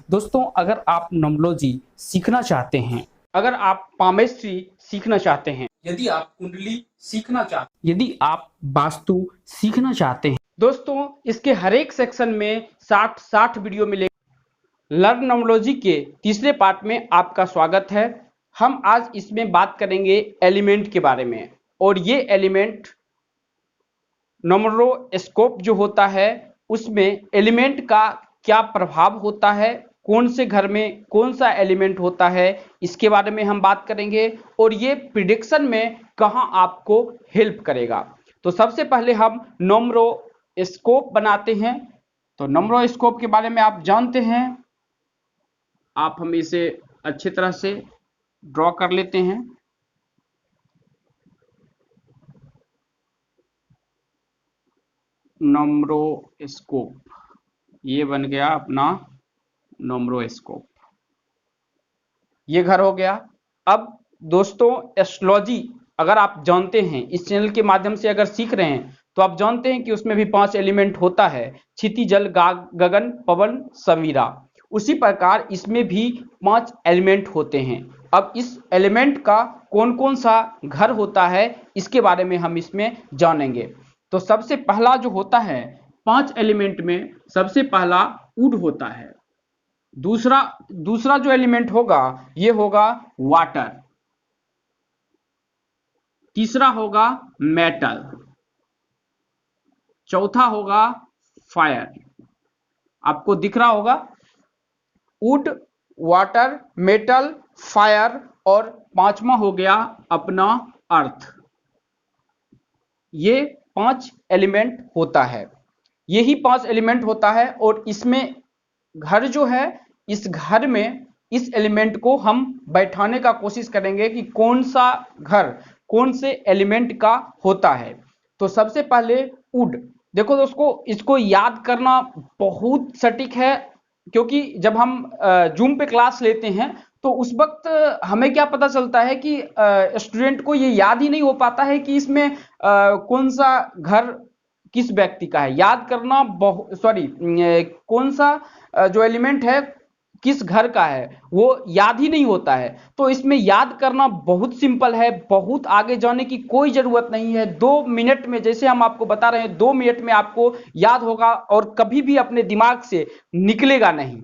दोस्तों, अगर आप न्यूमरोलॉजी सीखना चाहते हैं, अगर आप पामेस्ट्री सीखना चाहते हैं, यदि आप कुंडली सीखना चाहते हैं, यदि आप वास्तु सीखना चाहते हैं, दोस्तों इसके हर एक सेक्शन में 60 वीडियो मिलेंगे। लर्न न्यूमरोलॉजी के तीसरे पार्ट में आपका स्वागत है। हम आज इसमें बात करेंगे एलिमेंट के बारे में, और ये एलिमेंट न्यूमरोस्कोप जो होता है उसमें एलिमेंट का क्या प्रभाव होता है, कौन से घर में कौन सा एलिमेंट होता है, इसके बारे में हम बात करेंगे और ये प्रिडिक्शन में कहाँ आपको हेल्प करेगा। तो सबसे पहले हम न्यूमरोस्कोप बनाते हैं। तो न्यूमरोस्कोप के बारे में आप जानते हैं, आप हम इसे अच्छी तरह से ड्रॉ कर लेते हैं। न्यूमरोस्कोप, ये बन गया अपना न्यूमरोस्कोप, ये घर हो गया। अब दोस्तों एस्ट्रोलॉजी अगर आप जानते हैं, इस चैनल के माध्यम से अगर सीख रहे हैं तो आप जानते हैं कि उसमें भी 5 एलिमेंट होता है, क्षिति, जल, गगन, पवन, समीरा। उसी प्रकार इसमें भी 5 एलिमेंट होते हैं। अब इस एलिमेंट का कौन कौन सा घर होता है इसके बारे में हम इसमें जानेंगे। तो सबसे पहला जो होता है 5 एलिमेंट में, सबसे पहला वुड होता है। दूसरा जो एलिमेंट होगा ये होगा वाटर। तीसरा होगा मेटल। चौथा होगा फायर। आपको दिख रहा होगा वुड, वाटर, मेटल, फायर, और पांचवा हो गया अपना अर्थ। ये 5 एलिमेंट होता है, यही 5 एलिमेंट होता है। और इसमें घर जो है, इस घर में इस एलिमेंट को हम बैठाने का कोशिश करेंगे कि कौन सा घर कौन से एलिमेंट का होता है। तो सबसे पहले वुड, देखो दोस्तों इसको याद करना बहुत सटीक है, क्योंकि जब हम जूम पे क्लास लेते हैं तो उस वक्त हमें क्या पता चलता है कि स्टूडेंट को ये याद ही नहीं हो पाता है कि इसमें कौन सा घर किस व्यक्ति का है। याद करना कौन सा जो एलिमेंट है किस घर का है वो याद ही नहीं होता है। तो इसमें याद करना बहुत सिंपल है, बहुत आगे जाने की कोई जरूरत नहीं है। 2 मिनट में, जैसे हम आपको बता रहे हैं, 2 मिनट में आपको याद होगा और कभी भी अपने दिमाग से निकलेगा नहीं।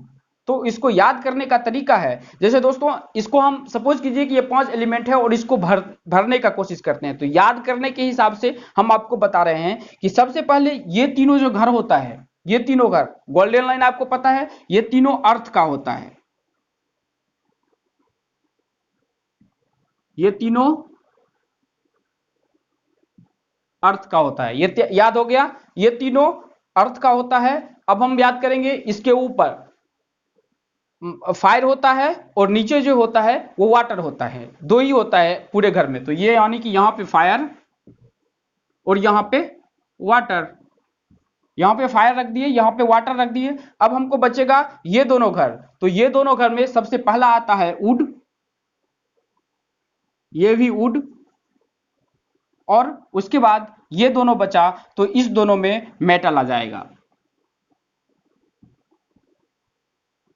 तो इसको याद करने का तरीका है, जैसे दोस्तों इसको हम सपोज कीजिए कि ये 5 एलिमेंट है और इसको भरने का कोशिश करते हैं। तो याद करने के हिसाब से हम आपको बता रहे हैं कि सबसे पहले ये तीनों जो घर होता है, ये तीनों घर, गोल्डन लाइन आपको पता है, ये तीनों अर्थ का होता है। ये तीनों अर्थ का होता है, ये याद हो गया, ये तीनों अर्थ का होता है। अब हम याद करेंगे इसके ऊपर फायर होता है और नीचे जो होता है वो वाटर होता है। 2 ही होता है पूरे घर में। तो ये यानी कि यहां पे फायर और यहां पे वाटर, यहां पे फायर रख दिए, यहां पे वाटर रख दिए। अब हमको बचेगा ये दोनों घर। तो ये दोनों घर में सबसे पहला आता है वुड, ये भी वुड, और उसके बाद ये दोनों बचा तो इस दोनों में मेटल आ जाएगा,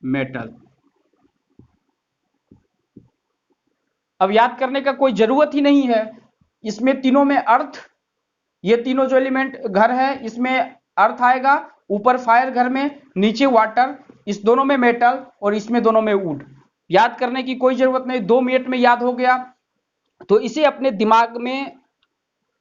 मेटल। अब याद करने का कोई जरूरत ही नहीं है, इसमें तीनों में अर्थ, ये तीनों जो एलिमेंट घर है इसमें अर्थ आएगा, ऊपर फायर घर में, नीचे वाटर, इस दोनों में मेटल और इसमें दोनों में वुड। याद करने की कोई जरूरत नहीं, 2 मिनट में याद हो गया। तो इसे अपने दिमाग में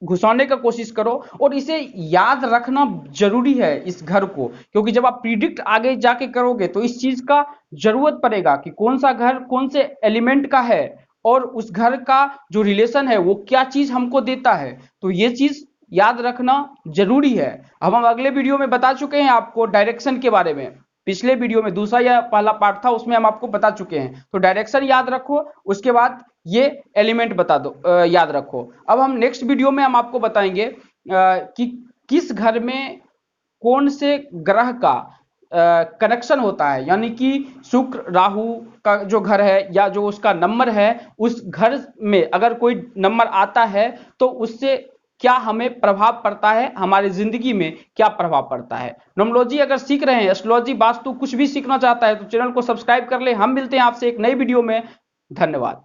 घुसाने का कोशिश करो और इसे याद रखना जरूरी है इस घर को, क्योंकि जब आप प्रिडिक्ट आगे जाके करोगे तो इस चीज का जरूरत पड़ेगा कि कौन सा घर कौन से एलिमेंट का है और उस घर का जो रिलेशन है वो क्या चीज हमको देता है। तो ये चीज याद रखना जरूरी है। अब हम अगले वीडियो में बता चुके हैं आपको डायरेक्शन के बारे में, पिछले वीडियो में दूसरा या पहला पार्ट था उसमें हम आपको बता चुके हैं। तो डायरेक्शन याद रखो, उसके बाद ये एलिमेंट बता दो, याद रखो। अब हम नेक्स्ट वीडियो में हम आपको बताएंगे कि किस घर में कौन से ग्रह का कनेक्शन होता है, यानी कि शुक्र राहु का जो घर है या जो उसका नंबर है, उस घर में अगर कोई नंबर आता है तो उससे क्या हमें प्रभाव पड़ता है, हमारी जिंदगी में क्या प्रभाव पड़ता है। न्यूमरोलॉजी अगर सीख रहे हैं, एस्ट्रोलॉजी, वास्तु कुछ भी सीखना चाहता है तो चैनल को सब्सक्राइब कर ले। हम मिलते हैं आपसे एक नई वीडियो में। धन्यवाद।